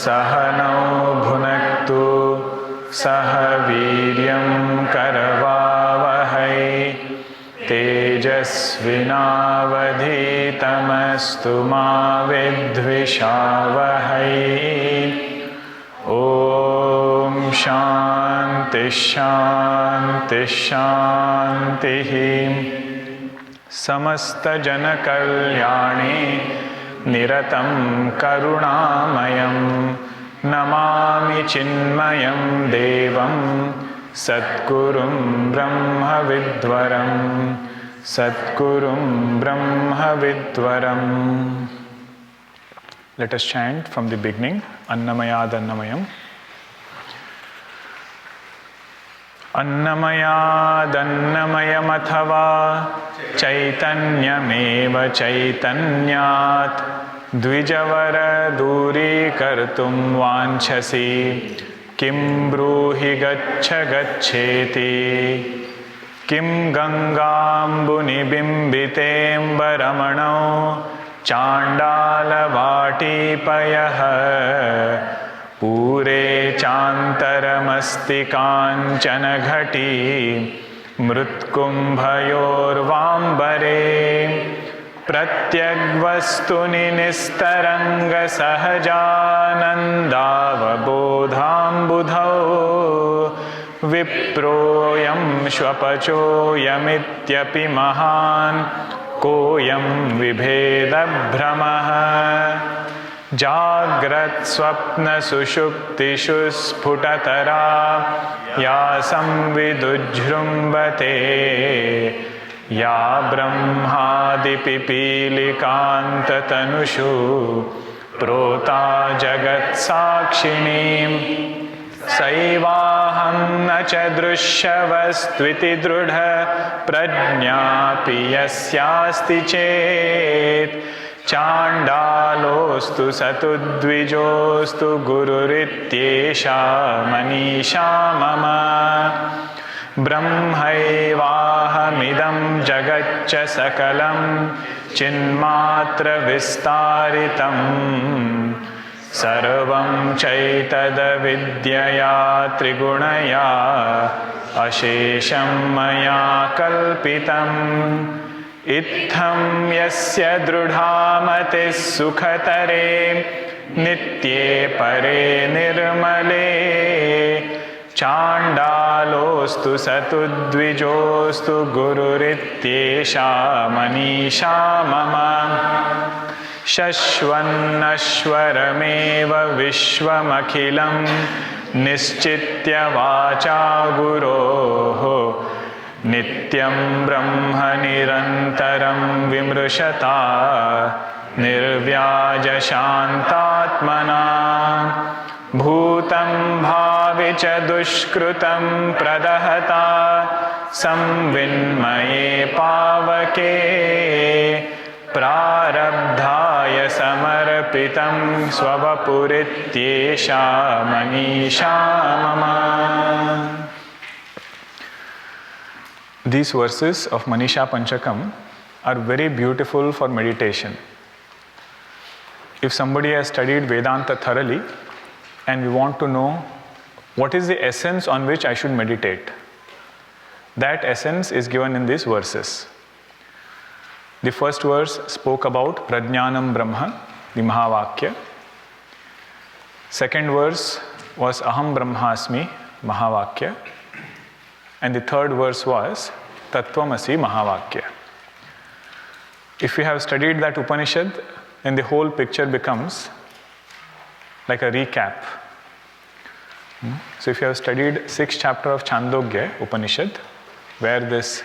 Sahanau bhunaktu Saha Viryam Karavavahai Tejasvinavadhitamastu ma vidvishavahai. Om Shanti Shanti Shanti. Samasta Jana Kalyani Niratam Karunamayam Namami Chinmayam Devam Satgurum Brahma Vidwaram Satgurum Brahma Vidwaram. Let us chant from the beginning. Annamayadhannamayam. Annamayadhannamayam athava Chaitanyameva Chaitanyat Dvijavara Duri Kartum Vanchasi Kim Bruhi Gaccha Gaccheti Kim Gangambuni Bimbitembaramano Chandala Vati Payaha Pure Chantaramasti Kanchana Ghati Mrutkumbhayor Vambare Pratyagvastuni Nistaranga Sahajanandavabodham Budhau Viproyam Shwapacho Yamityapi Mahan Koyam Vibheda Brahmaha Jagrat Swapna Sushuptishu Sputatara Yasam Vidujrumbate Ya Brahmadi Pipilikanta Tanushu Prota Jagat Sakshinim Saivaham Nacha Drushyavastviti Drudha Prajnapi Yasyasti Chet Chandalostu Satudvijostu Gururityesha Maneesha Mama Brahmaivahamidam Jagatcha Sakalam Chinmatra Vistaritam Sarvam Chaitanya Vidyaya Trigunaya Ashesham Maya Kalpitam Itham Yasya Drudhamatis Sukhatare Nitye Pare Nirmale Chandalostu Satudvijostu Gururityesha Maneesha Mama Shashvanashwarameva Vishwamakhilam Nischitya Vacha Guroho Nityam Brahma Nirantaram Vimrushata Nirvyaja Shantatmana Bhutam Bhavicha Dushkrutam Pradahata Samvinmaye Pavake Prarabdhaya Samarpitam Swavapurityesha Maneesha Mama. These verses of Maneesha Panchakam are very beautiful for meditation. If somebody has studied Vedanta thoroughly and we want to know what is the essence on which I should meditate, that essence is given in these verses. The first verse spoke about Prajnanam Brahma, the Mahavakya. Second verse was Aham Brahmasmi, Mahavakya. And the third verse was Tattvamasi Mahavakya. If we have studied that Upanishad, then the whole picture becomes like a recap. So if you have studied 6th chapter of Chandogya Upanishad, where this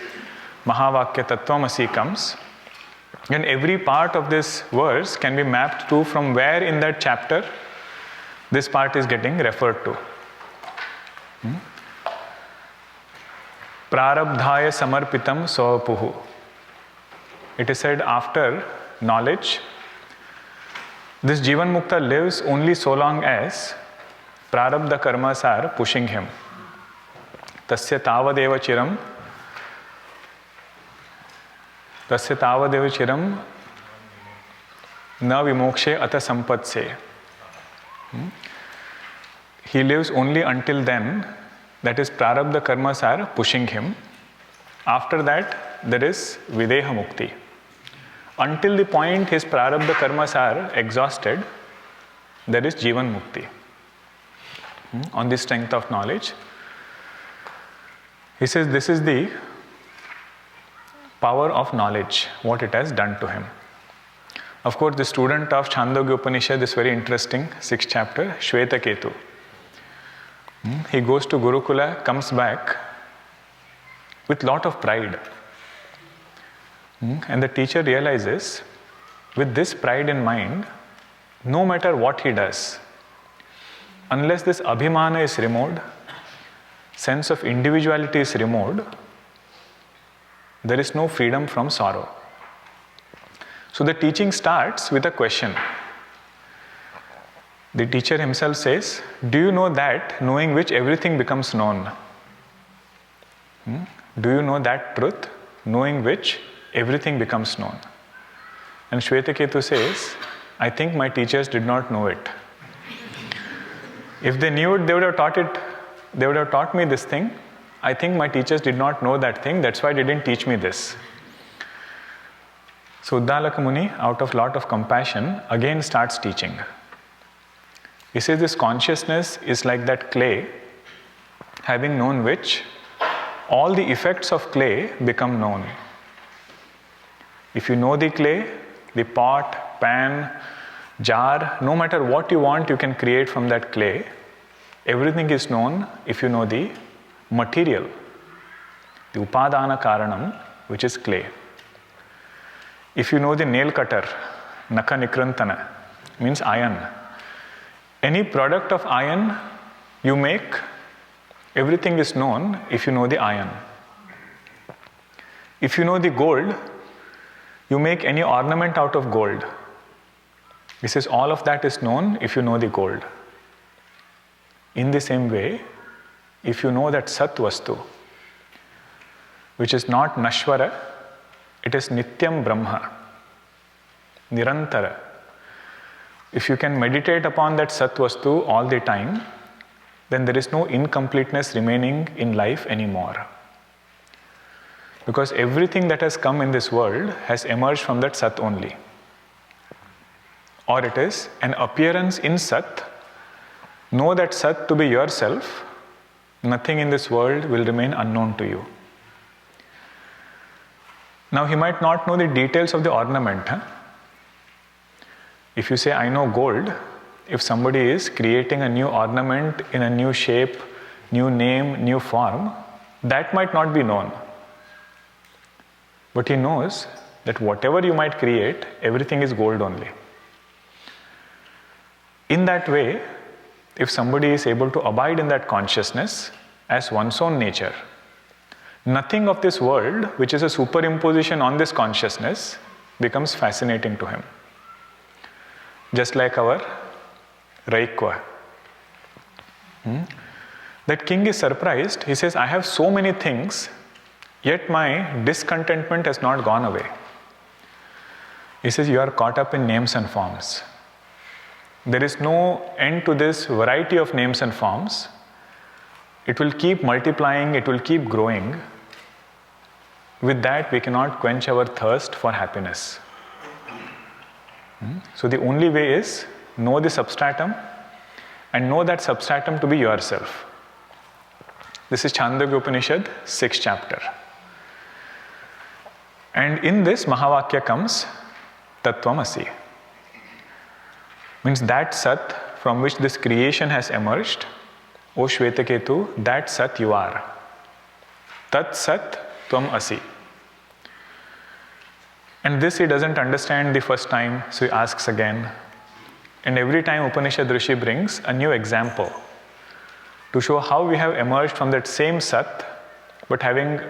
Mahavakya Tattvamasi comes, then every part of this verse can be mapped to from where in that chapter this part is getting referred to. Prarabdhaya samarpitam savapuhu. It is said after knowledge, this Jeevan Mukta lives only so long as prarabdha karmas are pushing him. Tasya tavadeva chiram na vimokshe ata sampatse. He lives only until then, that is, prarabdha karmas are pushing him. After that, there is Videha Mukti. Until the point his prarabdha karmas are exhausted, there is Jeevan Mukti. On the strength of knowledge. He says this is the power of knowledge, what it has done to him. Of course, the student of Chandogya Upanishad is very interesting, 6th chapter, Shvetaketu. He goes to Gurukula, comes back with lot of pride. And the teacher realizes, with this pride in mind, no matter what he does, unless this abhimana is removed, sense of individuality is removed, there is no freedom from sorrow. So the teaching starts with a question. The teacher himself says, do you know that knowing which everything becomes known? Do you know that truth, knowing which everything becomes known? And Shvetaketu says, I think my teachers did not know it. If they knew it, they would have taught it. They would have taught me this thing. I think my teachers did not know that thing. That's why they didn't teach me this. So Uddalaka Muni, out of lot of compassion, again starts teaching. He says this consciousness is like that clay, having known which, all the effects of clay become known. If you know the clay, the pot, pan, jar, no matter what you want, you can create from that clay. Everything is known if you know the material, the upadana karanam, which is clay. If you know the nail cutter, naka nikrantana, means iron. Any product of iron you make, everything is known if you know the iron. If you know the gold, you make any ornament out of gold. He says all of that is known if you know the gold. In the same way, if you know that Sat Vastu, which is not Nashvara, it is Nityam Brahma, Nirantara. If you can meditate upon that Sat Vastu all the time, then there is no incompleteness remaining in life anymore. Because everything that has come in this world has emerged from that Sat only. Or it is an appearance in Sat. Know that Sat to be yourself. Nothing in this world will remain unknown to you. Now he might not know the details of the ornament. If you say, I know gold, if somebody is creating a new ornament in a new shape, new name, new form, that might not be known. But he knows that whatever you might create, everything is gold only. In that way, if somebody is able to abide in that consciousness as one's own nature, nothing of this world, which is a superimposition on this consciousness, becomes fascinating to him. Just like our Raikwa. That king is surprised. He says, I have so many things, yet my discontentment has not gone away. He says, you are caught up in names and forms. There is no end to this variety of names and forms. It will keep multiplying, it will keep growing. With that, we cannot quench our thirst for happiness. So the only way is know the substratum and know that substratum to be yourself. This is Chandogya Upanishad, 6th chapter. And in this Mahavakya comes Tattvamasi. Means that Sat from which this creation has emerged, O Shvetaketu, that Sat you are. Tat Sat Tvam Asi. And this he doesn't understand the first time, so he asks again. And every time Upanishad Rishi brings a new example to show how we have emerged from that same Sat, but having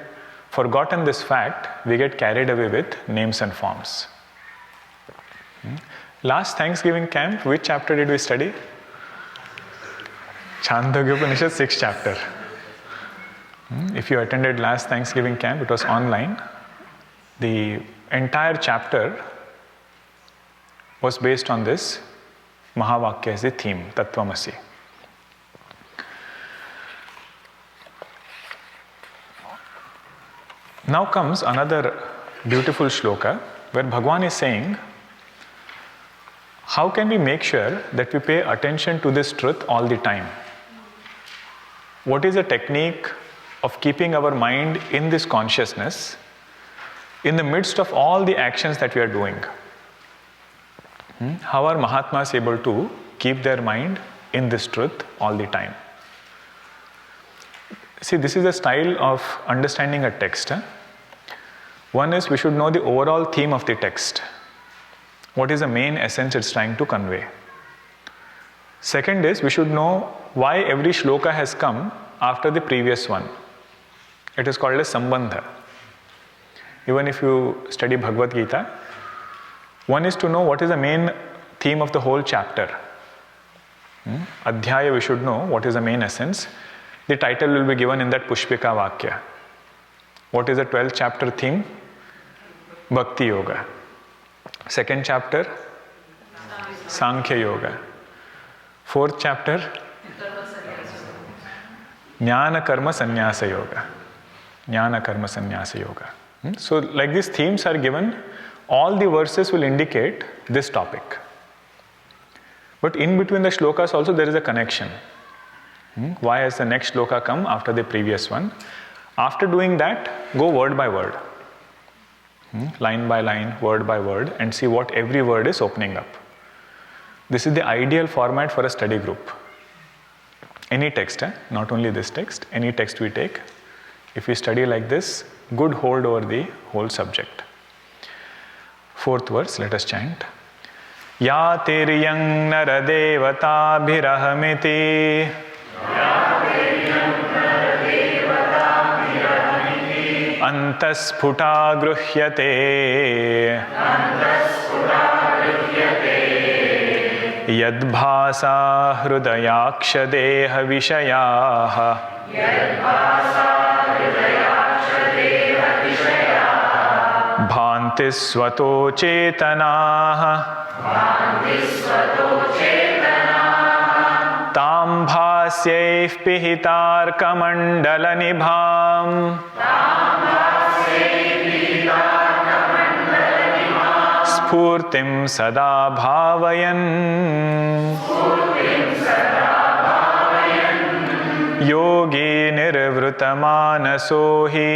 forgotten this fact, we get carried away with names and forms. Last Thanksgiving camp, which chapter did we study? Chandogya Upanishad, 6th chapter. If you attended last Thanksgiving camp, it was online. The entire chapter was based on this Mahavakya is the theme, Tattvamasi. Now comes another beautiful shloka where Bhagwan is saying, how can we make sure that we pay attention to this truth all the time? What is the technique of keeping our mind in this consciousness in the midst of all the actions that we are doing? How are Mahatmas able to keep their mind in this truth all the time? See, this is a style of understanding a text. One is we should know the overall theme of the text. What is the main essence it's trying to convey? Second is we should know why every shloka has come after the previous one. It is called as Sambandha. Even if you study Bhagavad Gita, one is to know what is the main theme of the whole chapter. Adhyaya we should know what is the main essence. The title will be given in that Pushpika Vakya. What is the 12th chapter theme? Bhakti Yoga. Second chapter? Sankhya Yoga. Fourth chapter? Jnana Karma Sannyasa Yoga. Jnana Karma Sannyasa Yoga. So like these themes are given, all the verses will indicate this topic. But in between the shlokas also there is a connection. Why has the next shloka come after the previous one? After doing that, go word by word. Line by line, word by word, and see what every word is opening up. This is the ideal format for a study group. Any text, not only this text, any text we take, if we study like this, good hold over the whole subject. Fourth verse, let us chant. Ya tiryang naradevata bhirahamiti antasputa gruhyate yadbhasa hrudayakshadeha vishayaha bhanti svato chetanaha tam bhasyaih pihitarkamandalanibham spurtim sada bhavayan yogi nirvrutamanasohi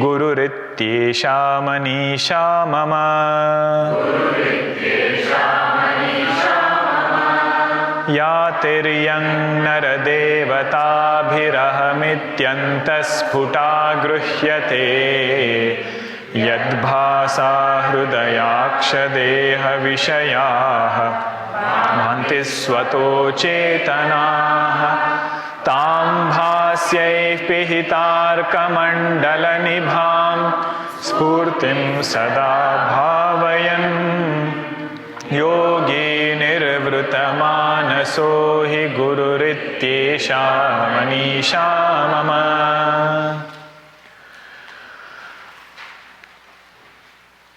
Gururityesha Maneesha mama Ya tiryang naradevata bhirahamityantasputa gruhyate yadbhasa hrudayakshadeha vishayaha bhanti svato chetanaha tam bhasyaih pihitarkamandalanibham spurtim sada bhavayan yogi nirvrutamanaso hi gururityesha maneesha mama.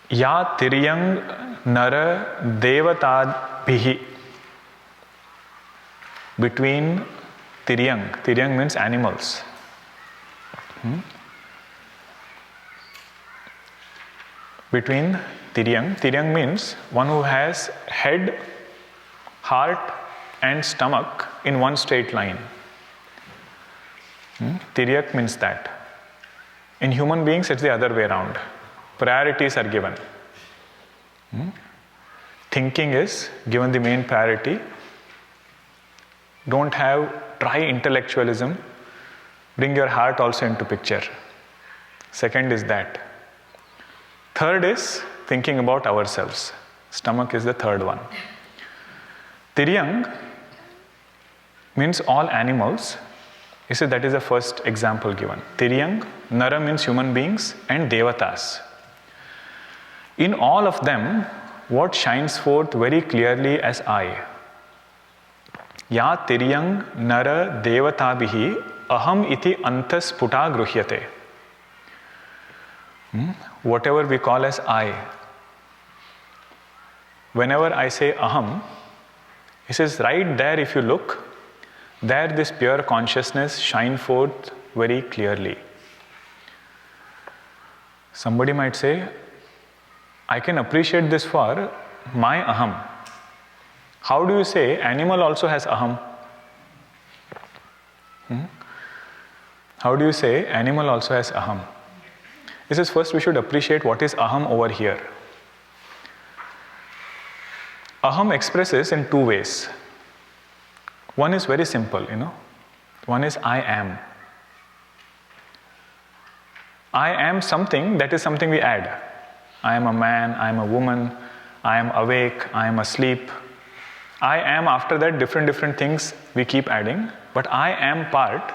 Ya tiryang nara devatadbhihi. Between Tiryang. Tiryang means animals. Between Tiryang. Tiryang means one who has head, heart and stomach in one straight line. Tiryak means that. In human beings it's the other way around. Priorities are given. Thinking is given the main priority. Don't try intellectualism. Bring your heart also into picture. Second is that. Third is thinking about ourselves. Stomach is the third one. Tiryang means all animals. You see, that is the first example given. Tiryang, Nara means human beings and Devatas. In all of them, what shines forth very clearly as I? Ya tiryang nara devatabihi aham iti antasputa gruhyate. Whatever we call as I, whenever I say aham, he says right there if you look, there this pure consciousness shine forth very clearly. Somebody might say, I can appreciate this for my aham. How do you say animal also has aham? How do you say animal also has aham? He says first we should appreciate what is aham over here. Aham expresses in two ways. One is very simple, One is I am. I am something, that is something we add. I am a man, I am a woman, I am awake, I am asleep. I am, after that, different things we keep adding. But I am part,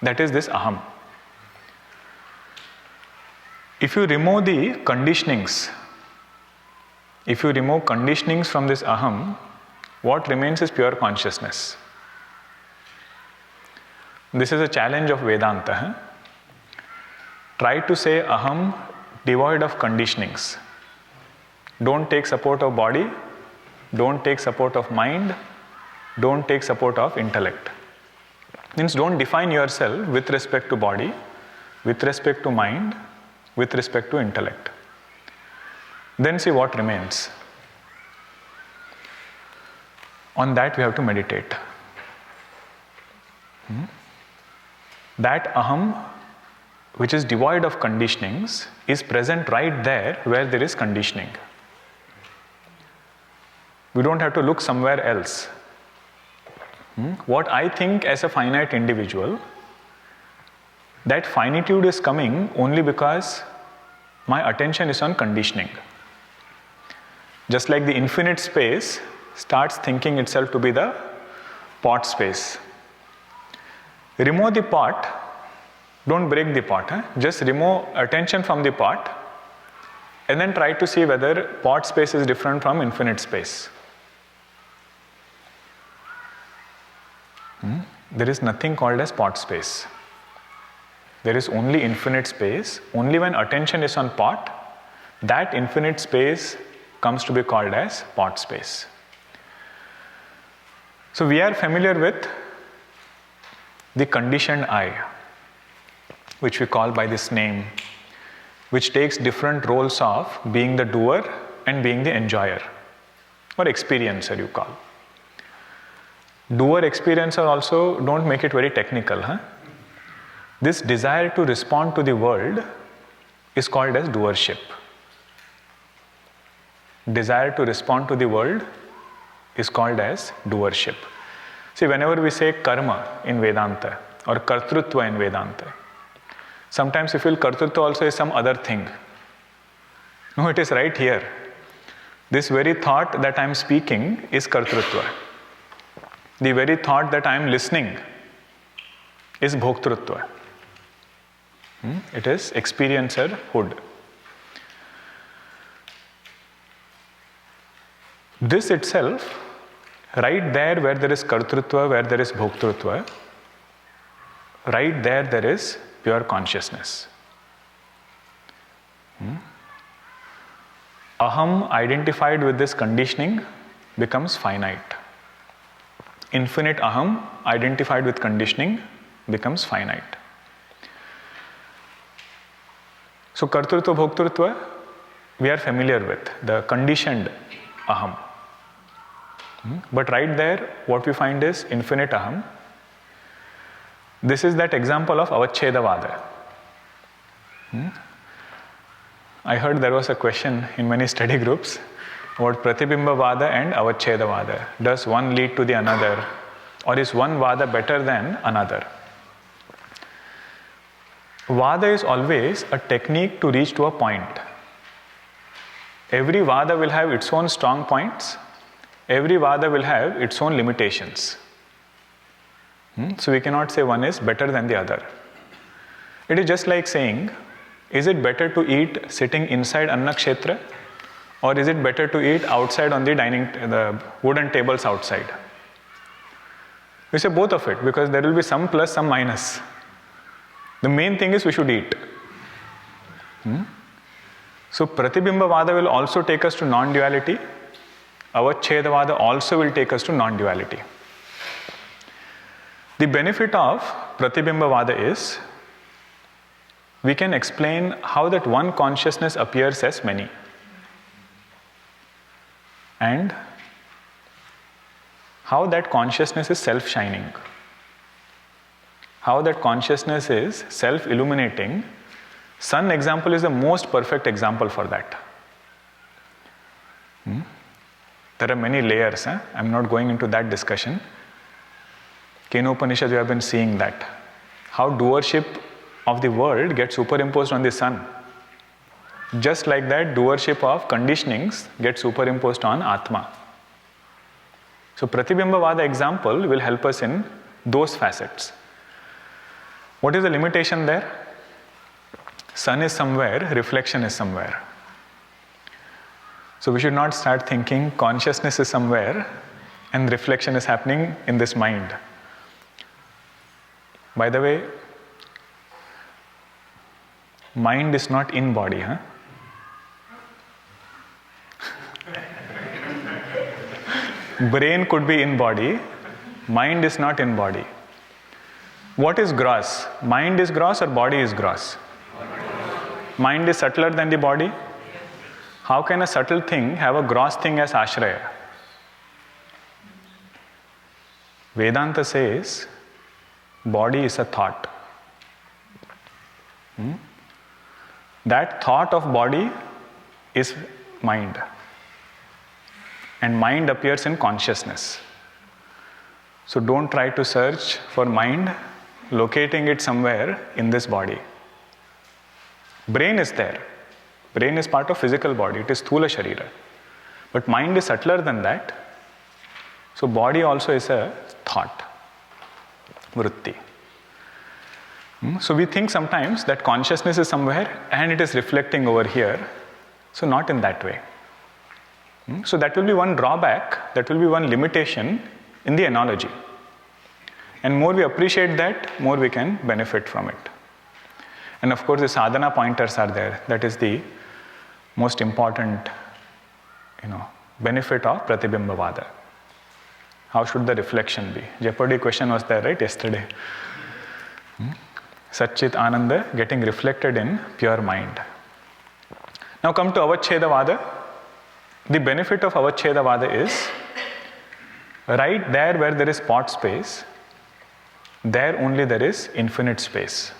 that is this aham. If you remove the conditionings, from this aham, what remains is pure consciousness. This is a challenge of Vedanta. Try to say aham devoid of conditionings. Don't take support of body, don't take support of mind, don't take support of intellect. Means don't define yourself with respect to body, with respect to mind, with respect to intellect. Then see what remains. On that we have to meditate. That aham, which is devoid of conditionings, is present right there where there is conditioning. We don't have to look somewhere else. What I think as a finite individual, that finitude is coming only because my attention is on conditioning. Just like the infinite space starts thinking itself to be the pot space. Remove the pot, don't break the pot. Just remove attention from the pot and then try to see whether pot space is different from infinite space. There is nothing called as pot space. There is only infinite space. Only when attention is on pot, that infinite space comes to be called as pot space. So we are familiar with the conditioned I, which we call by this name, which takes different roles of being the doer and being the enjoyer, or experiencer you call. Doer, experiencer also, don't make it very technical. This desire to respond to the world is called as doership. Desire to respond to the world is called as doership. See, whenever we say karma in Vedanta or Kartrutva in Vedanta, sometimes we feel Kartrutva also is some other thing. No, it is right here. This very thought that I am speaking is Kartrutva. The very thought that I am listening is Bhogtrutva. It is experiencerhood. This itself, right there where there is Kartrutva, where there is Bhogtrutva, right there is pure consciousness. Aham identified with this conditioning becomes finite. Infinite aham identified with conditioning becomes finite. So Kartrutva, Bhogtrutva, we are familiar with, the conditioned aham. But right there, what we find is infinite aham. This is that example of Avacheda Vada. I heard there was a question in many study groups about Pratibimba Vada and Avacheda Vada. Does one lead to the another? Or is one Vada better than another? Vada is always a technique to reach to a point. Every Vada will have its own strong points. Every Vada will have its own limitations. So we cannot say one is better than the other. It is just like saying, is it better to eat sitting inside Annakshetra, or is it better to eat outside on the wooden tables outside? We say both of it because there will be some plus, some minus. The main thing is we should eat. So Pratibimba Vada will also take us to non-duality, Avacheda Vada also will take us to non-duality. The benefit of Pratibimba Vada is we can explain how that one consciousness appears as many. And how that consciousness is self-shining. How that consciousness is self-illuminating. Sun example is the most perfect example for that. There are many layers. I'm not going into that discussion. Kenopanishad, we have been seeing that. How doership of the world gets superimposed on the sun. Just like that, doership of conditionings gets superimposed on Atma. So Pratibimba Vada example will help us in those facets. What is the limitation there? Sun is somewhere, reflection is somewhere. So we should not start thinking consciousness is somewhere and reflection is happening in this mind. By the way, mind is not in body, Brain could be in body, mind is not in body. What is gross? Mind is gross or body is gross? Mind is subtler than the body? How can a subtle thing have a gross thing as ashraya? Vedanta says body is a thought. That thought of body is mind. And mind appears in consciousness. So don't try to search for mind, locating it somewhere in this body. Brain is there. Brain is part of physical body. It is Sthula Sharira. But mind is subtler than that. So body also is a thought. Vritti. So we think sometimes that consciousness is somewhere and it is reflecting over here. So not in that way. So that will be one drawback, that will be one limitation in the analogy. And more we appreciate that, more we can benefit from it. And of course the sadhana pointers are there. That is the most important benefit of Pratibimba Vada. How should the reflection be? Jeopardy question was there, right, yesterday. Satchit Ananda getting reflected in pure mind. Now come to Avacheda Vada. The benefit of Avacheda Vada is, right there where there is pot space, there only there is infinite space.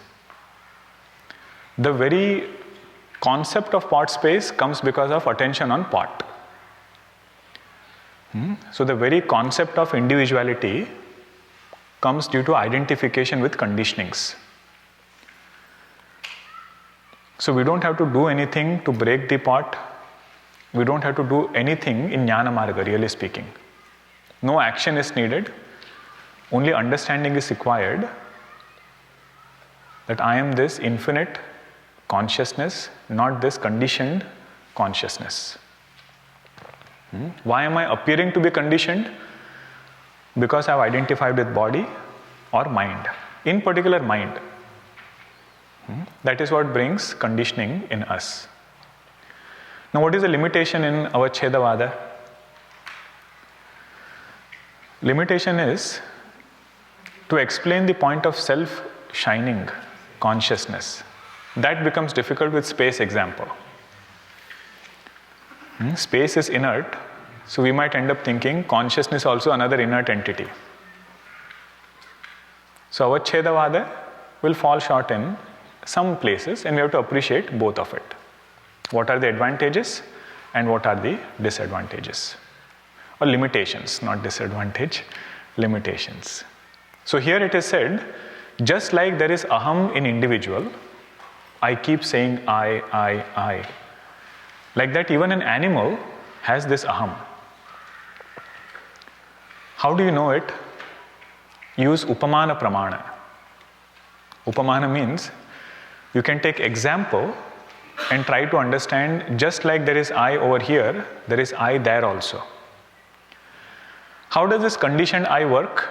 The very concept of pot space comes because of attention on pot. So the very concept of individuality comes due to identification with conditionings. So we don't have to do anything to break the pot. We don't have to do anything in Jnana Marga, really speaking. No action is needed. Only understanding is required that I am this infinite consciousness, not this conditioned consciousness. Why am I appearing to be conditioned? Because I have identified with body or mind. In particular, mind. That is what brings conditioning in us. Now, what is the limitation in Avacheda Vada? Limitation is to explain the point of self-shining consciousness. That becomes difficult with space example. Space is inert, so we might end up thinking consciousness also another inert entity. So Avacheda Vada will fall short in some places and we have to appreciate both of it. What are the advantages and what are the disadvantages? Or limitations, not disadvantage, limitations. So here it is said, just like there is aham in individual, I keep saying I. Like that even an animal has this aham. How do you know it? Use upamana pramana. Upamana means you can take example and try to understand, just like there is I over here, there is I there also. How does this conditioned I work?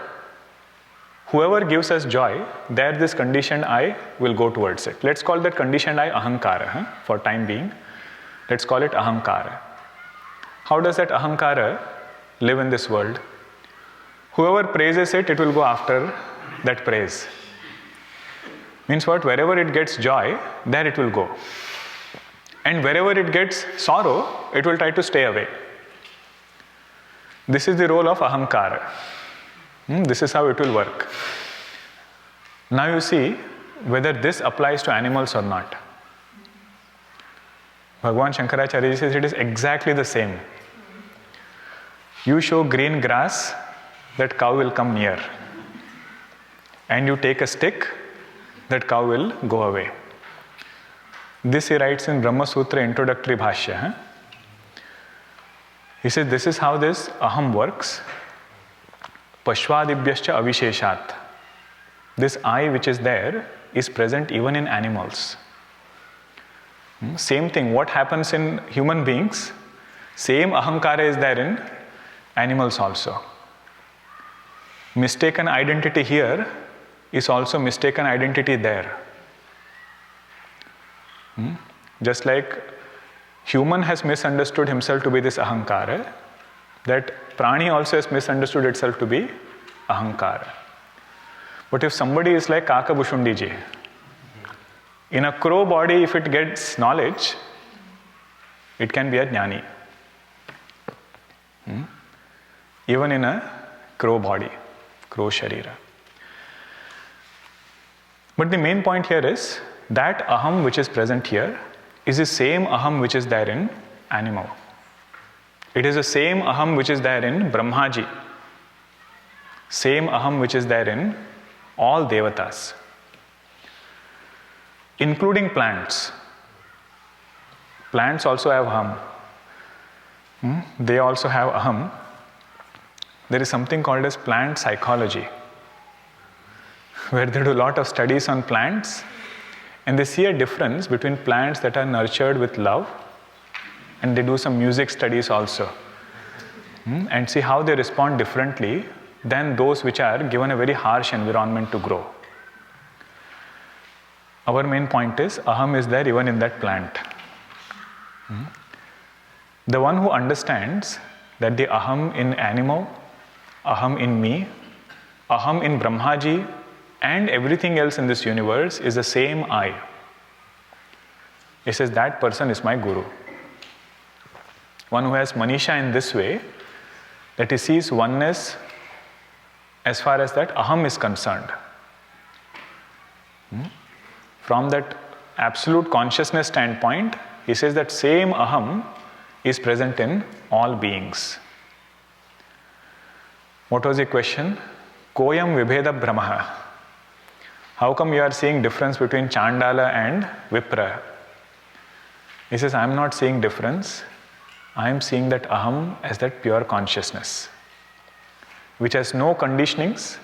Whoever gives us joy, there this conditioned I will go towards it. Let's call that conditioned I ahankara, for time being. Let's call it ahankara. how does that ahankara live in this world? Whoever praises it, it will go after that praise. Means what? Wherever it gets joy, there it will go. And wherever it gets sorrow, it will try to stay away. This is the role of ahankara. This is how it will work. Now you see whether this applies to animals or not. Bhagavan Shankaracharya says it is exactly the same. You show green grass, that cow will come near. And you take a stick, that cow will go away. This he writes in Brahma Sutra introductory bhashya. He says this is how this aham works. Pashvadibhyascha avisheshat. This I which is there is present even in animals. Same thing, what happens in human beings, same ahankara is there in animals also. Mistaken identity here is also mistaken identity there. Just like human has misunderstood himself to be this ahankara, that prani also has misunderstood itself to be ahankara. But if somebody is like Kaka Bhushundi ji, in a crow body, if it gets knowledge, it can be a jnani. Even in a crow body, crow sharira. But the main point here is that aham which is present here is the same aham which is there in animal. It is the same aham which is there in Brahmaji. Same aham which is there in all devatas. Including plants. Plants also have aham. They also have aham. There is something called as plant psychology, where they do a lot of studies on plants, and they see a difference between plants that are nurtured with love, and they do some music studies also, and see how they respond differently than those which are given a very harsh environment to grow. Our main point is, aham is there even in that plant. The one who understands that the aham in animal, aham in me, aham in Brahmaji, and everything else in this universe is the same I. He says that person is my guru. One who has Maneesha in this way, that he sees oneness as far as that aham is concerned. From that absolute consciousness standpoint, he says that same aham is present in all beings. What was the question? Koyam vibheda brahma. How come you are seeing difference between Chandala and Vipra? He says, I am not seeing difference. I am seeing that aham as that pure consciousness, which has no conditionings.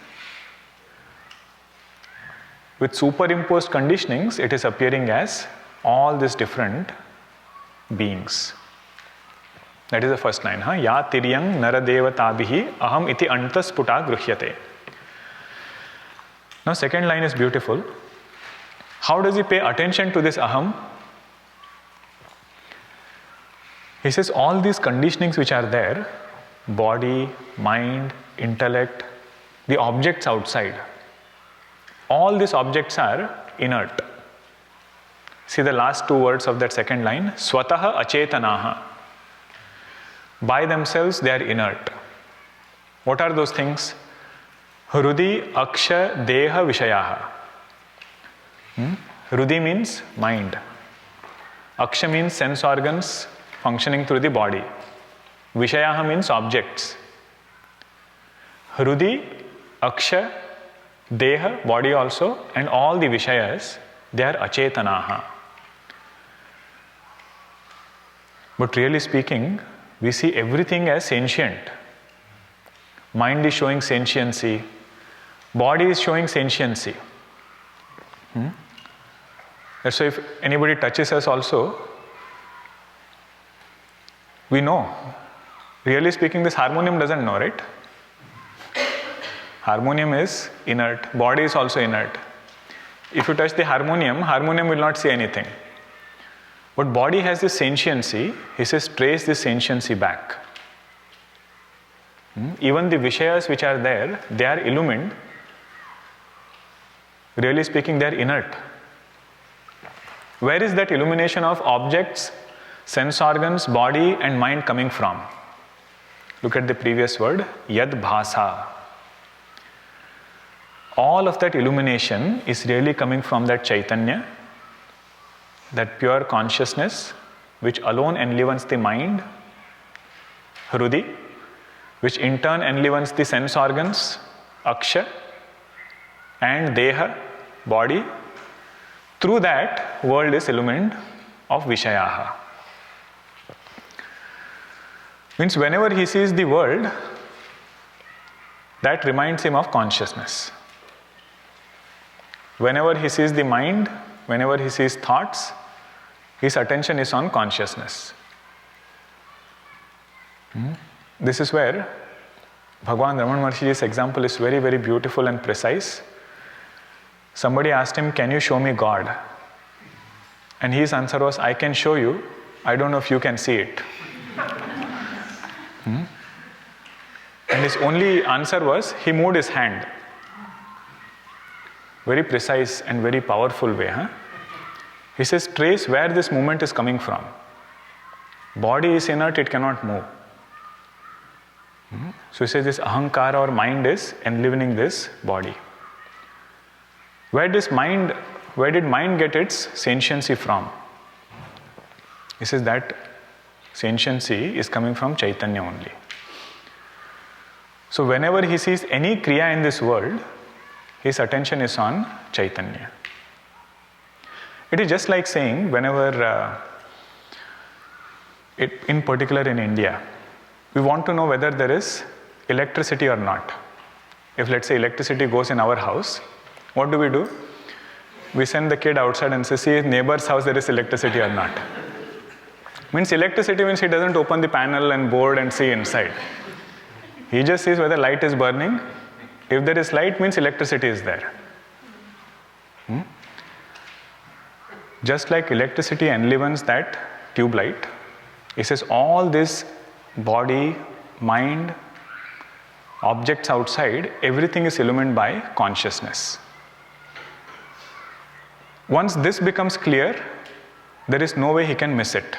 With superimposed conditionings, it is appearing as all these different beings. That is the first line. Ya tiryang naradevatabihi aham iti antasputa gruhyate. Now second line is beautiful. How does he pay attention to this aham? He says all these conditionings which are there, body, mind, intellect, the objects outside, all these objects are inert. See the last two words of that second line, swataha achetanaha. By themselves they are inert. What are those things? Hrudi, aksha, deha, vishayaha. Hrudi means mind. Aksha means sense organs functioning through the body. Vishayaha means objects. Hrudi, aksha, deha, body also, and all the vishayas, they are achetanaha. But really speaking, we see everything as sentient. Mind is showing sentiency. Body is showing sentiency. That's why if anybody touches us also, we know. Really speaking, this harmonium doesn't know, right? Harmonium is inert. Body is also inert. If you touch the harmonium, harmonium will not say anything. But body has this sentiency. He says, trace this sentiency back. Even the Vishayas which are there, they are illumined. Really speaking, they are inert. Where is that illumination of objects, sense organs, body and mind coming from? Look at the previous word, yad bhasa. All of that illumination is really coming from that Chaitanya, that pure consciousness which alone enlivens the mind, hrudi, which in turn enlivens the sense organs, aksha, and deha, body. Through that, world is illumined of vishayaha. Means whenever he sees the world, that reminds him of consciousness. Whenever he sees the mind, whenever he sees thoughts, his attention is on consciousness. This is where Bhagwan Raman Maharshi's example is very, very beautiful and precise. Somebody asked him, can you show me God? And his answer was, I can show you, I don't know if you can see it. And his only answer was, he moved his hand. Very precise and very powerful way. He says, trace where this movement is coming from. Body is inert, it cannot move. So he says this ahankara or mind is enlivening this body. Where did mind get its sentiency from? He says that sentiency is coming from Chaitanya only. So whenever he sees any kriya in this world, his attention is on Chaitanya. It is just like saying whenever, in particular in India, we want to know whether there is electricity or not. If let's say electricity goes in our house, what do? We send the kid outside and say, see if neighbor's house there is electricity or not. Means electricity means he doesn't open the panel and board and see inside. He just sees whether light is burning. If there is light, means electricity is there. Just like electricity enlivens that tube light, he says all this body, mind, objects outside, everything is illumined by consciousness. Once this becomes clear, there is no way he can miss it.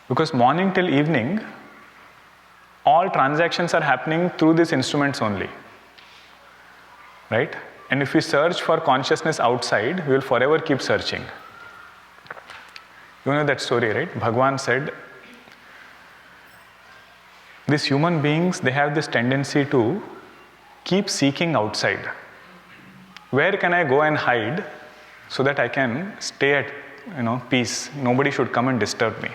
Because morning till evening, all transactions are happening through these instruments only. Right? And if we search for consciousness outside, we will forever keep searching. You know that story, right? Bhagwan said, these human beings, they have this tendency to keep seeking outside. Where can I go and hide so that I can stay at peace? Nobody should come and disturb me.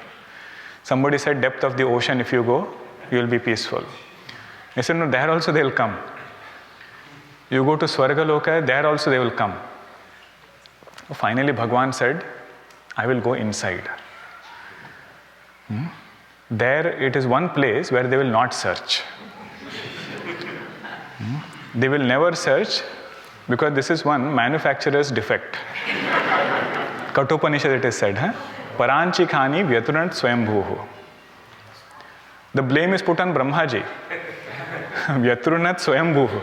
Somebody said, depth of the ocean, if you go, you will be peaceful. He said, no, there also they will come. You go to Swargaloka, there also they will come. Finally, Bhagwan said, I will go inside. There it is one place where they will not search. They will never search because this is one manufacturer's defect. Kathopanishad it is said, Paranchi khani vyatunat swayambhuhu. The blame is put on Brahmaji. Vyatrunat swayambhuhu.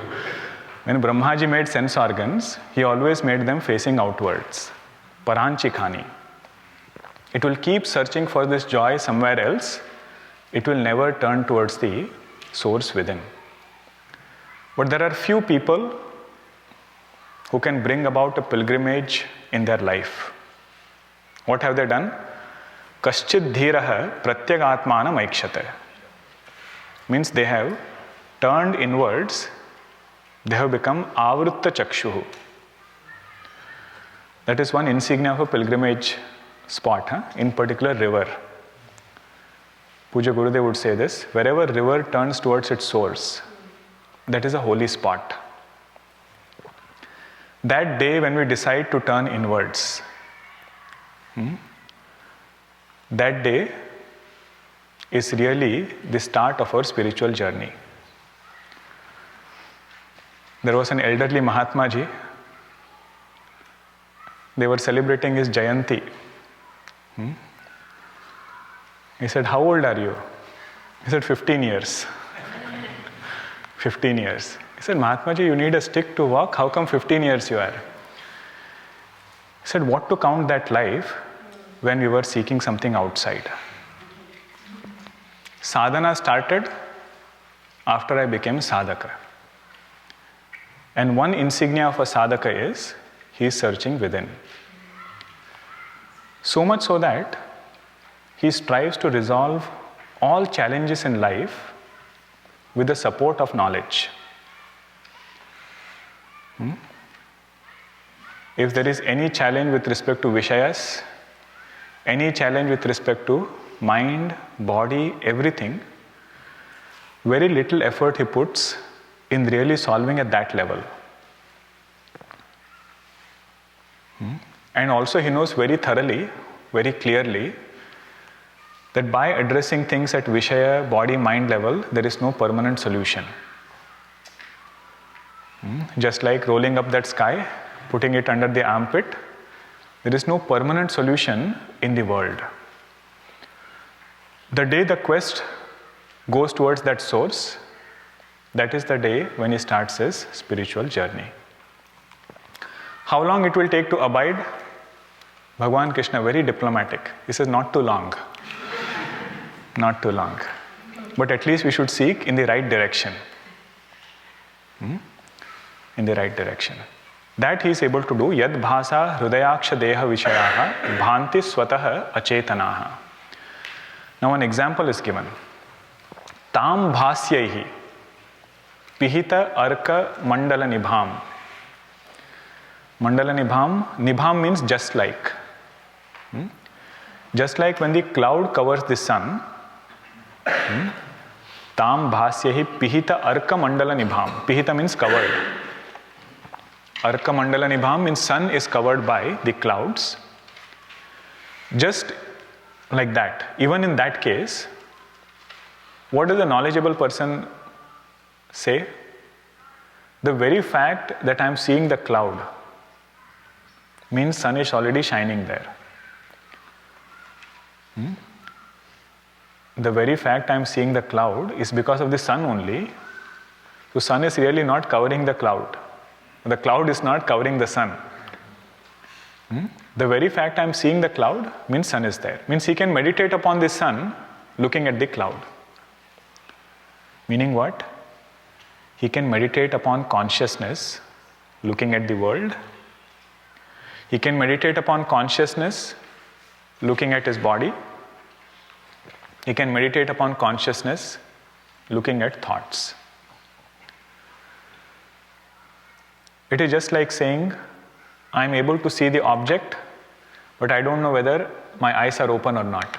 When Brahmaji made sense organs, he always made them facing outwards. Paranchi khani. It will keep searching for this joy somewhere else. It will never turn towards the source within. But there are few people who can bring about a pilgrimage in their life. What have they done? Kaschid dhiraha pratyagatmanam aikshate. Means they have turned inwards, they have become avrutta chakshuhu. That is one insignia of a pilgrimage spot, in particular river. Puja Gurudev would say this, wherever river turns towards its source, that is a holy spot. That day when we decide to turn inwards, that day is really the start of our spiritual journey. There was an elderly Mahatma Ji. They were celebrating his Jayanti He said, how old are you? He said, 15 years. 15 years. He said, Mahatmaji, you need a stick to walk. How come 15 years you are? He said, what to count that life when we were seeking something outside? Sadhana started after I became sadhaka. And one insignia of a sadhaka is, he is searching within. So much so that he strives to resolve all challenges in life with the support of knowledge. If there is any challenge with respect to Vishayas, any challenge with respect to mind, body, everything, very little effort he puts in really solving at that level. And also he knows very thoroughly, very clearly, that by addressing things at Vishaya, body, mind level, there is no permanent solution. Just like rolling up that sky, putting it under the armpit, there is no permanent solution in the world. The day the quest goes towards that source, that is the day when he starts his spiritual journey. How long it will take to abide? Bhagavan Krishna, very diplomatic. He says, not too long. Not too long. But at least we should seek in the right direction. In the right direction. That he is able to do. Yad bhasa hrudayaksha deha vishayaha bhanti swataha achetanaha. Now an example is given. Tam bhasyaihi pihita arka mandala nibham. Mandala nibham. Nibham means just like. Just like when the cloud covers the sun, tam bhasyahi pihita arka mandala nibham. Pihita means covered. Arka mandala nibham means sun is covered by the clouds. Just like that. Even in that case, what does a knowledgeable person say? The very fact that I am seeing the cloud means sun is already shining there. The very fact I am seeing the cloud is because of the sun only. So sun is really not covering the cloud. The cloud is not covering the sun. The very fact I am seeing the cloud means sun is there. Means he can meditate upon the sun looking at the cloud. Meaning what? He can meditate upon consciousness looking at the world. He can meditate upon consciousness looking at his body. He can meditate upon consciousness looking at thoughts. It is just like saying, I am able to see the object, but I don't know whether my eyes are open or not.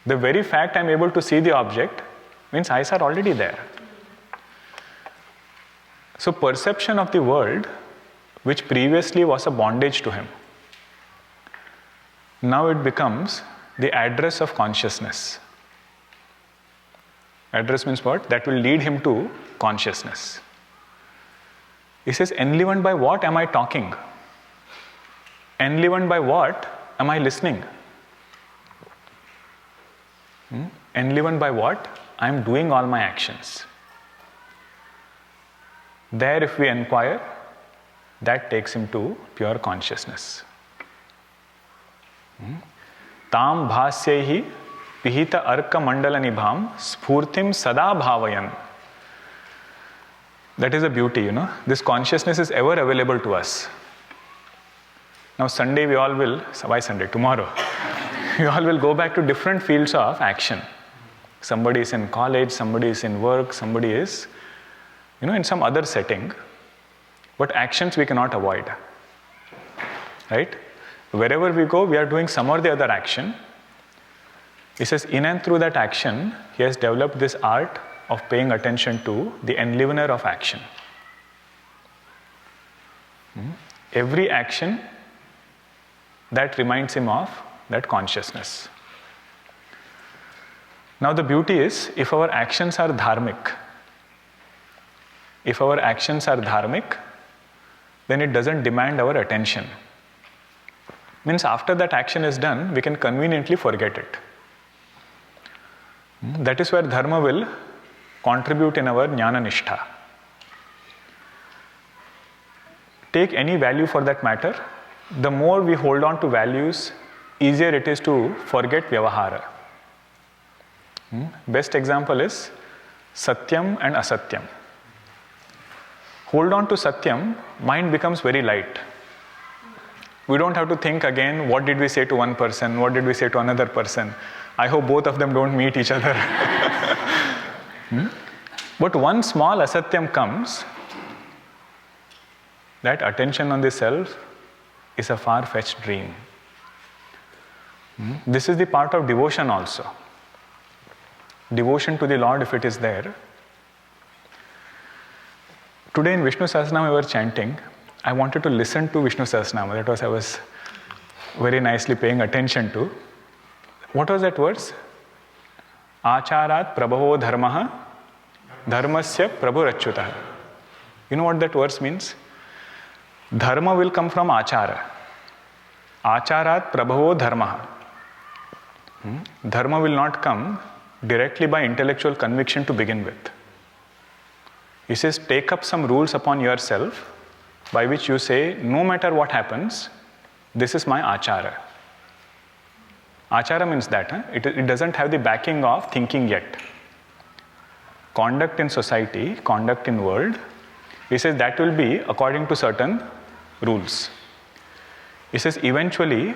The very fact I am able to see the object means eyes are already there. So perception of the world, which previously was a bondage to him, now it becomes the address of consciousness. Address means what? That will lead him to consciousness. He says, enlivened by what am I talking? Enlivened by what am I listening? Enlivened by what? I am doing all my actions. There, if we inquire, that takes him to pure consciousness. Tam bhasyaihi pihita arka mandala nibham spurtim sada bhavayan. That is a beauty, This consciousness is ever available to us. Now Sunday we all will, why Sunday? Tomorrow. We all will go back to different fields of action. Somebody is in college, somebody is in work, somebody is, in some other setting. But actions we cannot avoid. Right? Wherever we go, we are doing some or the other action. He says, in and through that action, he has developed this art of paying attention to the enlivener of action. Every action that reminds him of that consciousness. Now the beauty is, if our actions are dharmic, then it doesn't demand our attention. Means after that action is done, we can conveniently forget it. That is where dharma will contribute in our jnana nishtha. Take any value for that matter, the more we hold on to values, easier it is to forget vyavahara. Best example is satyam and asatyam. Hold on to satyam, mind becomes very light. We don't have to think again, what did we say to one person, what did we say to another person. I hope both of them don't meet each other. But one small asatyam comes, that attention on the self is a far-fetched dream. This is the part of devotion also. Devotion to the Lord, if it is there. Today in Vishnu Sahasranama we were chanting. I wanted to listen to Vishnu Sahasranama. That was I was very nicely paying attention to. What was that verse? Acharat prabhavo dharmaha dharmasya prabhurachyutah. You know what that verse means? Dharma will come from achara. Acharat prabhavo dharmaha. Dharma will not come directly by intellectual conviction to begin with. He says, take up some rules upon yourself by which you say, no matter what happens, this is my achara. Achara means that, it doesn't have the backing of thinking yet. Conduct in society, conduct in world, he says that will be according to certain rules. He says eventually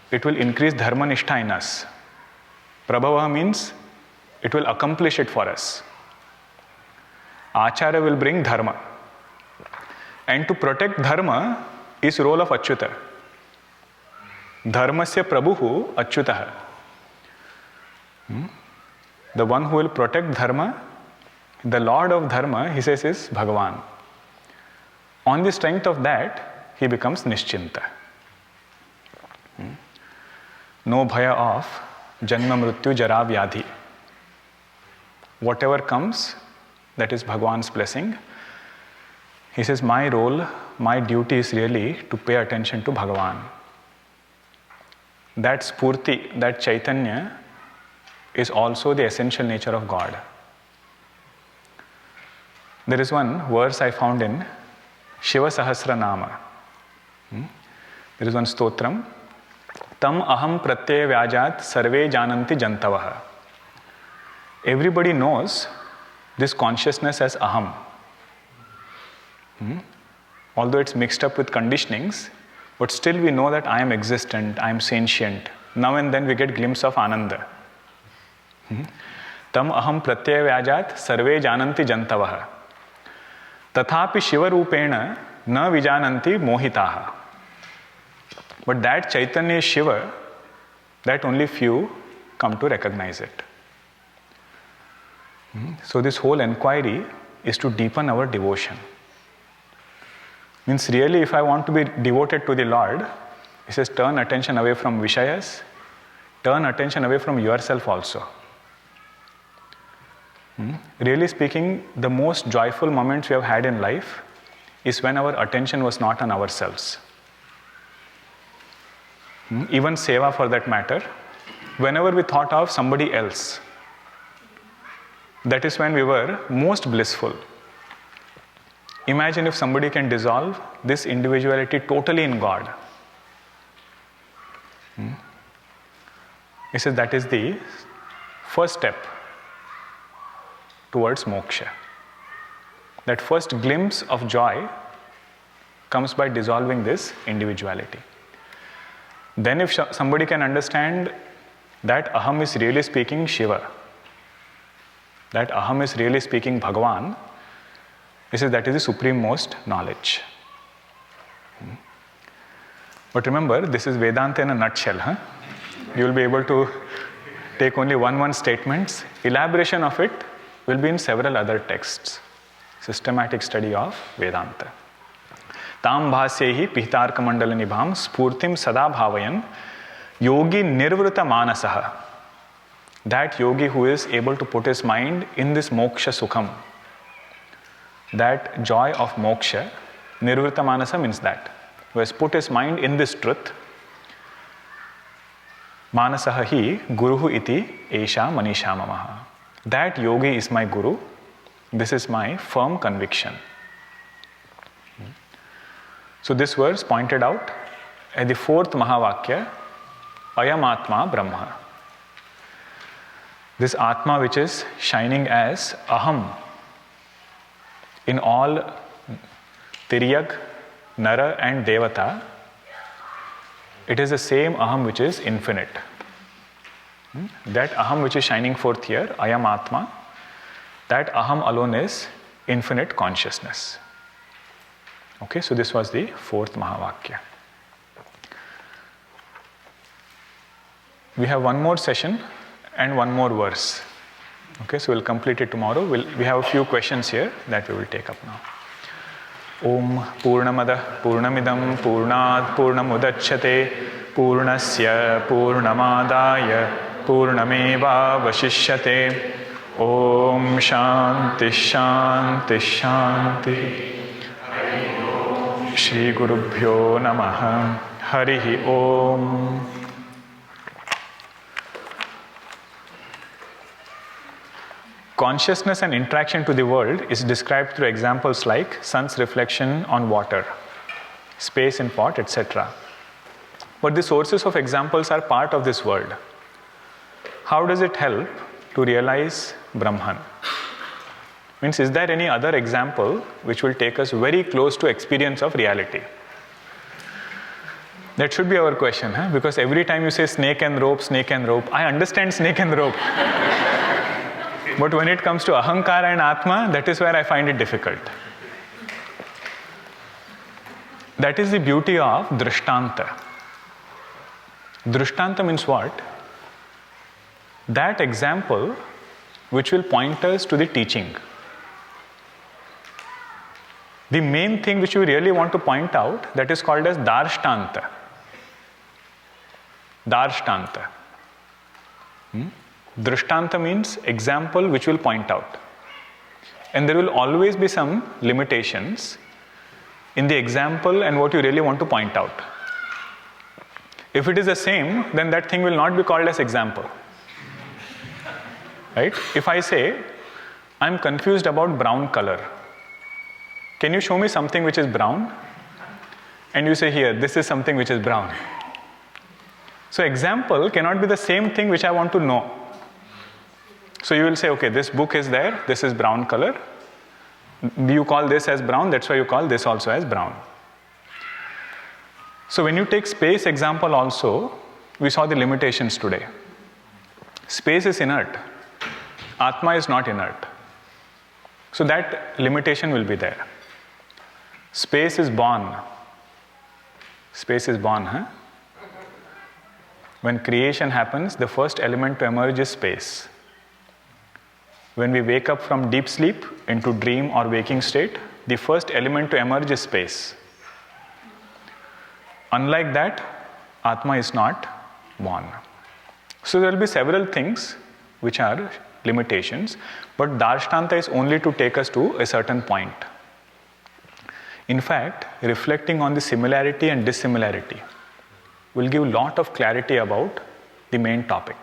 it will increase dharma nishtha in us. Prabhava means it will accomplish it for us. Achara will bring dharma. And to protect dharma is role of Achyuta. Dharmasya prabhuhu Achyutah. The one who will protect dharma, the Lord of dharma, he says, is Bhagavan. On the strength of that, he becomes Nischinta. No bhaya of janma mrityu jara vyadhi. Whatever comes, that is Bhagavan's blessing. He says, my role, my duty is really to pay attention to Bhagavan. That spurti, that Chaitanya is also the essential nature of God. There is one verse I found in Shiva Sahasranama. There is one stotram. Tam aham pratyaya vyajat sarve jananti jantavaha. Everybody knows this consciousness as aham. Although it's mixed up with conditionings, but still we know that I am existent, I am sentient. Now and then we get glimpse of ananda. Tam aham pratyaya vyajat sarve jananti jantavaha. Tathapi shiva rupena na vijananti mohitaha. But that Chaitanya is Shiva, that only few come to recognize it. So this whole inquiry is to deepen our devotion. Means really, if I want to be devoted to the Lord, he says turn attention away from Vishayas, turn attention away from yourself also. Really speaking, the most joyful moments we have had in life is when our attention was not on ourselves. Even seva for that matter, whenever we thought of somebody else, that is when we were most blissful. Imagine if somebody can dissolve this individuality totally in God. He says that is the first step towards moksha. That first glimpse of joy comes by dissolving this individuality. Then if somebody can understand that aham is really speaking Shiva, that aham is really speaking Bhagavan, he says that is the supreme most knowledge. But remember, this is Vedanta in a nutshell. You will be able to take only one statements. Elaboration of it will be in several other texts. Systematic study of Vedanta. Tam bhasyehi pihitarka mandala nibham spurtim sada bhavayan yogi nirvrita manasaha. That yogi who is able to put his mind in this moksha sukham, that joy of moksha, nirvrita manasa means that, who has put his mind in this truth, Manasaha hi guruhu iti esha manisha mamaha. That yogi is my guru. This is my firm conviction. So this verse pointed out at the fourth Mahavakya, Ayam Atma Brahma. This Atma which is shining as Aham in all Tiryag, Nara and Devata, it is the same Aham which is infinite. That Aham which is shining forth here, Ayam Atma, that Aham alone is infinite consciousness. Okay, so this was the fourth Mahavakya. We have one more session and one more verse. Okay, so we'll complete it tomorrow. We have a few questions here that we will take up now. Om Purnamada Purnamidam Purnat Purnamudachyate Purnasya Purnamadaya Purnameva Vashishyate. Om Shanti Shanti Shanti. Shri Gurubhyo Namaha. Harihi Om. Consciousness and interaction to the world is described through examples like sun's reflection on water, space in pot, etc. But the sources of examples are part of this world. How does it help to realize Brahman? Means, is there any other example which will take us very close to experience of reality? That should be our question, huh? Because every time you say snake and rope, I understand snake and rope. But when it comes to Ahankara and Atma, that is where I find it difficult. That is the beauty of Drishtanta. Drishtanta means what? That example which will point us to the teaching. The main thing which we really want to point out, that is called as Darshtanta. Darshtanta. Drishtanta means example which will point out. And there will always be some limitations in the example and what you really want to point out. If it is the same, then that thing will not be called as example. Right? If I say, I'm confused about brown color. Can you show me something which is brown? And you say, here, this is something which is brown. So example cannot be the same thing which I want to know. So you will say, okay, this book is there, this is brown color. You call this as brown, that's why you call this also as brown. So when you take space example also, we saw the limitations today. Space is inert. Atma is not inert. So that limitation will be there. Space is born. Space is born, huh? When creation happens, the first element to emerge is space. When we wake up from deep sleep into dream or waking state, the first element to emerge is space. Unlike that, Atma is not born. So there will be several things which are limitations, but Darshtanta is only to take us to a certain point. In fact, reflecting on the similarity and dissimilarity will give a lot of clarity about the main topic.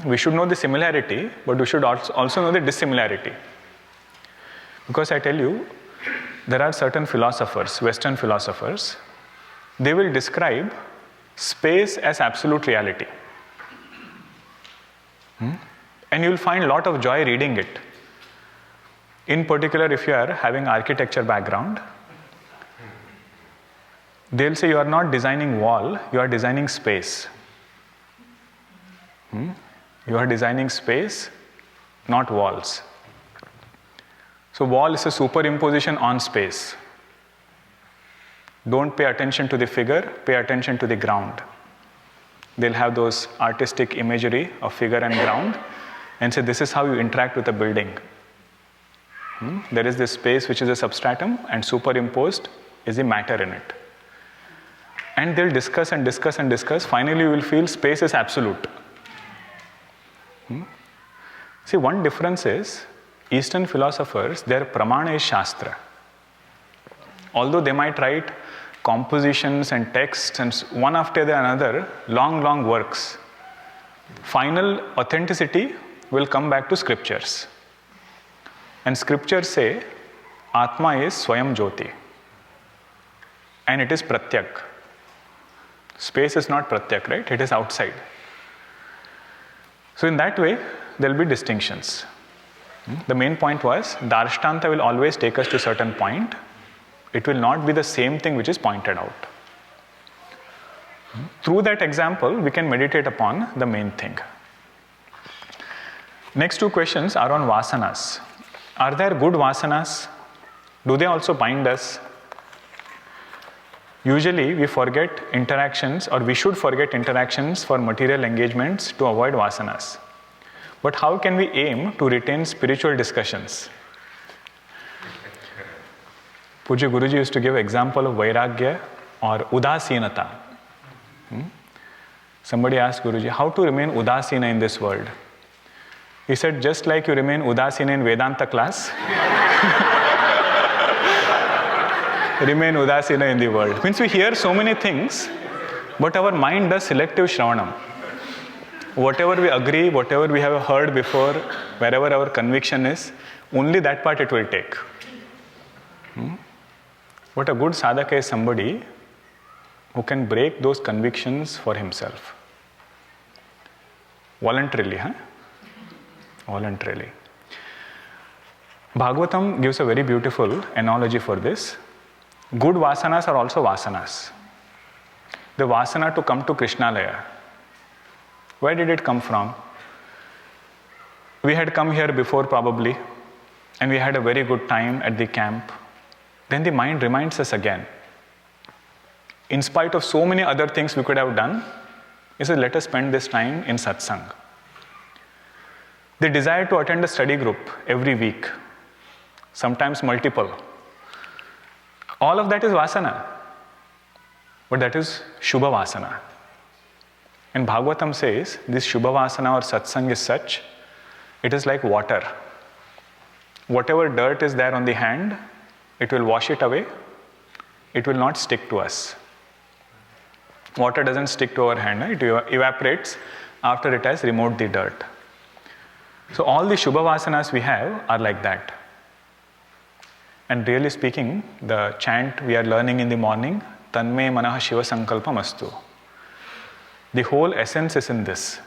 We should know the similarity, but we should also know the dissimilarity. Because I tell you, there are certain philosophers, Western philosophers, they will describe space as absolute reality. And you will find a lot of joy reading it. In particular, if you are having architecture background, they'll say you are not designing wall, you are designing space. You are designing space, not walls. So wall is a superimposition on space. Don't pay attention to the figure, pay attention to the ground. They'll have those artistic imagery of figure and ground and say this is how you interact with a building. There is this space which is a substratum and superimposed is the matter in it. And they'll discuss and discuss and discuss. Finally, you will feel space is absolute. See, one difference is Eastern philosophers, their pramana is Shastra. Although they might write compositions and texts and one after the another, long works. Final authenticity will come back to scriptures. And scriptures say, Atma is Swayam Jyoti. And it is Pratyak. Space is not Pratyak, right? It is outside. So in that way, there will be distinctions. The main point was, Darshtanta will always take us to a certain point. It will not be the same thing which is pointed out. Through that example, we can meditate upon the main thing. Next two questions are on vasanas. Are there good vasanas? Do they also bind us? Usually, we forget interactions, or we should forget interactions for material engagements to avoid vasanas. But how can we aim to retain spiritual discussions? Puja Guruji used to give example of Vairagya or Udasinata. Somebody asked Guruji, how to remain Udasina in this world? He said, just like you remain Udasina in Vedanta class, remain Udasina in the world. Means we hear so many things, but our mind does selective Shravanam. Whatever we agree, whatever we have heard before, wherever our conviction is, only that part it will take. But a good sadhaka is somebody who can break those convictions for himself. Voluntarily, Voluntarily. Bhagavatam gives a very beautiful analogy for this. Good vasanas are also vasanas. The vasana to come to Krishnalaya. Where did it come from? We had come here before probably, and we had a very good time at the camp. Then the mind reminds us again. In spite of so many other things we could have done, it says, let us spend this time in satsang. The desire to attend a study group every week, sometimes multiple. All of that is vasana. But that is Shubha Vasana. And Bhagavatam says, this Shubha Vasana or satsang is such, it is like water. Whatever dirt is there on the hand, it will wash it away. It will not stick to us. Water doesn't stick to our hand, it evaporates after it has removed the dirt. So all the Shubha Vasanas we have are like that. And really speaking, the chant we are learning in the morning, Tanme Manaha Shiva Sankalpam Astu. The whole essence is in this.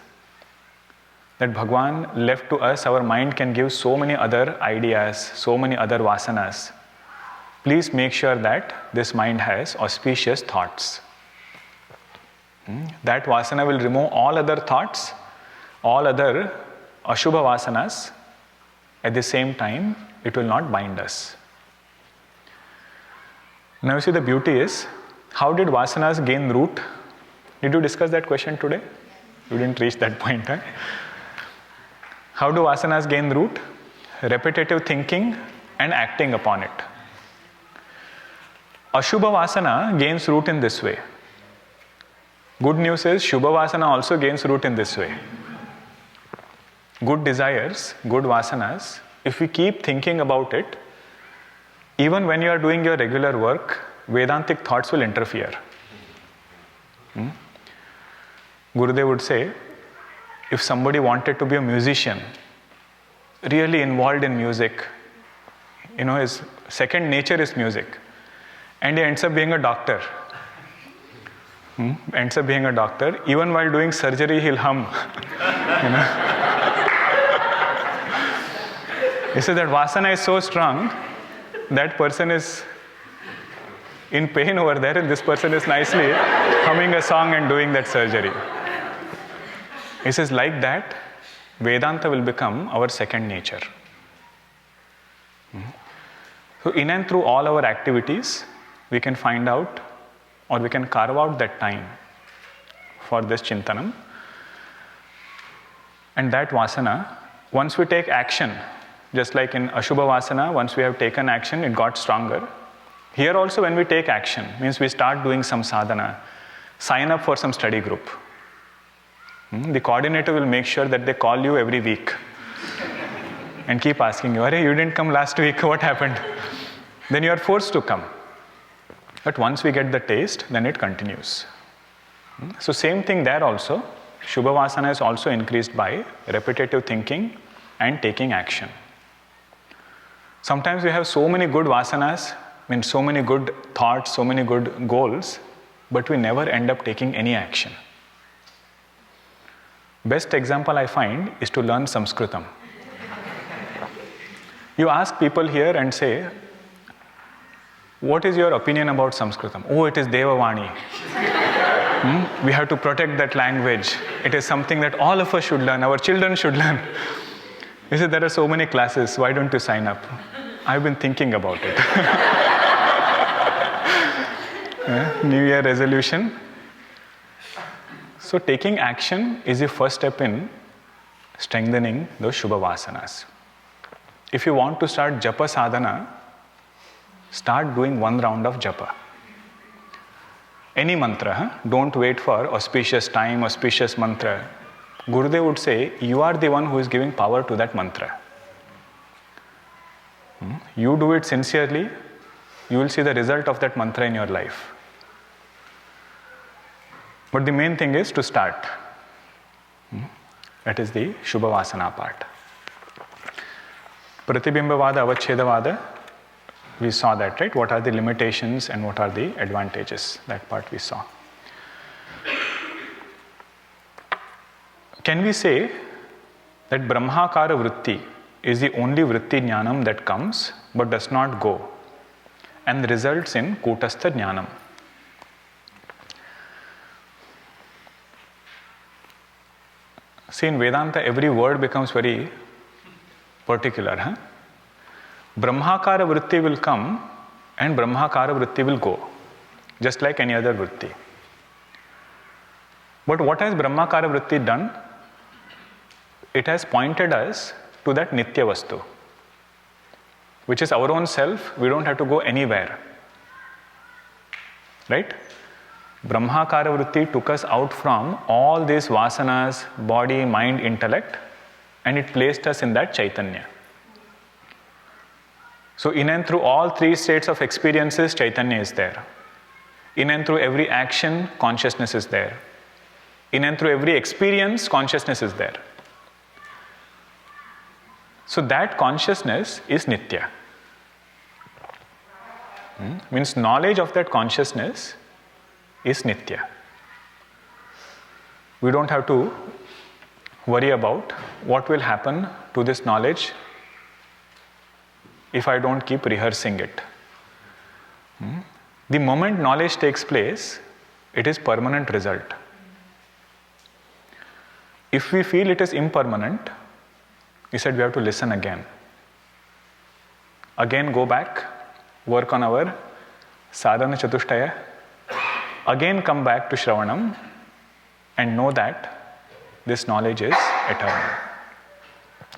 That Bhagwan left to us, our mind can give so many other ideas, so many other vasanas. Please make sure that this mind has auspicious thoughts. That vasana will remove all other thoughts, all other Ashubha vasanas. At the same time, it will not bind us. Now you see, the beauty is, how did vasanas gain root? Did you discuss that question today? You didn't reach that point, huh? How do vasanas gain root? Repetitive thinking and acting upon it. Ashubha vasana gains root in this way. Good news is, Shubha vasana also gains root in this way. Good desires, good vasanas, if we keep thinking about it, even when you are doing your regular work, Vedantic thoughts will interfere. Gurudev would say, if somebody wanted to be a musician, really involved in music, his second nature is music, and he ends up being a doctor. Even while doing surgery, he'll hum. He says that vasana is so strong, that person is in pain over there, and this person is nicely humming a song and doing that surgery. He says, like that, Vedanta will become our second nature. So in and through all our activities, we can find out, or we can carve out that time for this chintanam. And that vasana, once we take action, just like in Ashubha vasana, once we have taken action, it got stronger. Here also when we take action, means we start doing some sadhana, sign up for some study group. The coordinator will make sure that they call you every week and keep asking you, "Arey, you didn't come last week, what happened?" Then you are forced to come. But once we get the taste, then it continues. So same thing there also. Shubha Vasana is also increased by repetitive thinking and taking action. Sometimes we have so many good vasanas, so many good thoughts, so many good goals, but we never end up taking any action. Best example I find is to learn Sanskritam. You ask people here and say, what is your opinion about Sanskritam? Oh, it is Devavani. We have to protect that language. It is something that all of us should learn, our children should learn. You say, there are so many classes, why don't you sign up? I've been thinking about it. New Year resolution. So taking action is the first step in strengthening those Shubha Vasanas. If you want to start Japa Sadhana, start doing 1 round of Japa. Any mantra, don't wait for auspicious time, auspicious mantra. Gurudev would say, you are the one who is giving power to that mantra. You do it sincerely, you will see the result of that mantra in your life. But the main thing is to start. That is the Shubha Vasana part. Pratibimba Vada, Avacheda Vada, we saw that, right? What are the limitations and what are the advantages? That part we saw. Can we say that Brahmakara Vritti is the only Vritti Jnanam that comes but does not go and results in Kutastha Jnanam? See, in Vedanta, every word becomes very particular. Brahmakara Vritti will come and Brahmakara Vritti will go, just like any other Vritti. But what has Brahmakara Vritti done? It has pointed us to that Nitya Vastu, which is our own self. We don't have to go anywhere. Right? Brahmakara Vritti took us out from all these vasanas, body, mind, intellect, and it placed us in that Chaitanya. So in and through all 3 states of experiences, Chaitanya is there. In and through every action, consciousness is there. In and through every experience, consciousness is there. So that consciousness is Nitya. Means knowledge of that consciousness is Nitya. We don't have to worry about what will happen to this knowledge if I don't keep rehearsing it. The moment knowledge takes place, it is permanent result. If we feel it is impermanent, we said we have to listen again. Again go back, work on our sadhana chatushtaya, again come back to Shravanam and know that this knowledge is eternal.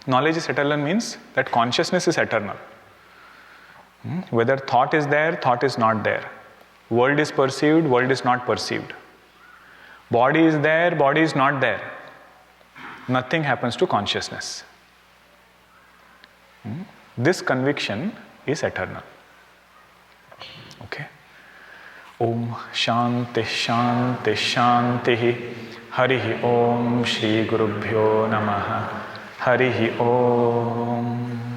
Knowledge is eternal means that consciousness is eternal. Whether thought is there, thought is not there. World is perceived, world is not perceived. Body is there, body is not there. Nothing happens to consciousness. This conviction is eternal. Okay? Om Shanti Shanti Shanti Harihi Om Shri Gurubhyo Namaha Harihi Om.